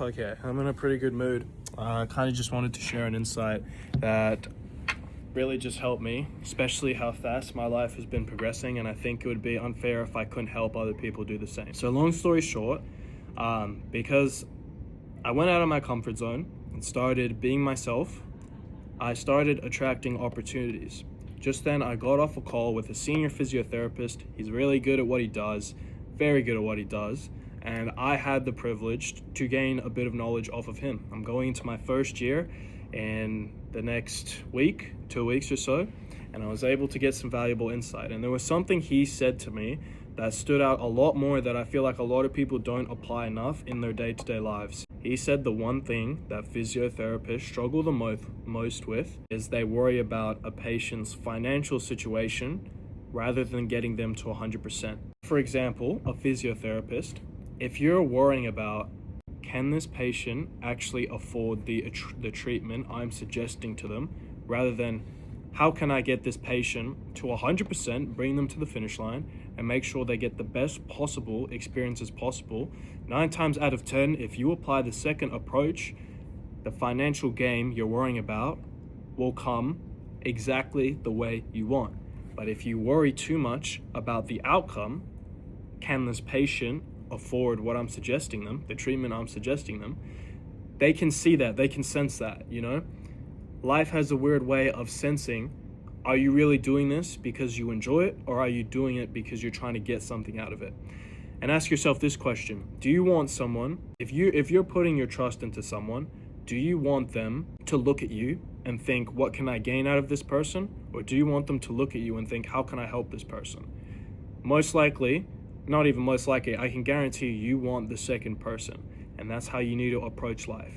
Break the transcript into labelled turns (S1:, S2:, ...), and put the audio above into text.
S1: Okay, I'm in a pretty good mood. I kind of just wanted to share an insight that really just helped me, especially how fast my life has been progressing, and I think it would be unfair if I couldn't help other people do the same. So long story short, because I went out of my comfort zone and started being myself, I started attracting opportunities. Just then, I got off a call with a senior physiotherapist. He's really good at what he does, very good at what he does, and I had the privilege to gain a bit of knowledge off of him. I'm going into my first year in the next week, 2 weeks or so, and I was able to get some valuable insight. And there was something he said to me that stood out a lot more that I feel like a lot of people don't apply enough in their day-to-day lives. He said the one thing that physiotherapists struggle the most with is they worry about a patient's financial situation rather than getting them to 100%. For example, a physiotherapist, if you're worrying about, can this patient actually afford the treatment I'm suggesting to them, rather than how can I get this patient to 100%, bring them to the finish line, and make sure they get the best possible experiences possible, 9 times out of 10, if you apply the second approach, the financial gain you're worrying about will come exactly the way you want. But if you worry too much about the outcome, can this patient afford what I'm suggesting them, the treatment I'm suggesting them, they can see that, they can sense that, you know? Life has a weird way of sensing, are you really doing this because you enjoy it, or are you doing it because you're trying to get something out of it? And ask yourself this question: do you want someone, if you're putting your trust into someone, do you want them to look at you and think, what can I gain out of this person? Or do you want them to look at you and think, how can I help this person? Most likely, not even most likely, I can guarantee you want the second person. And that's how you need to approach life.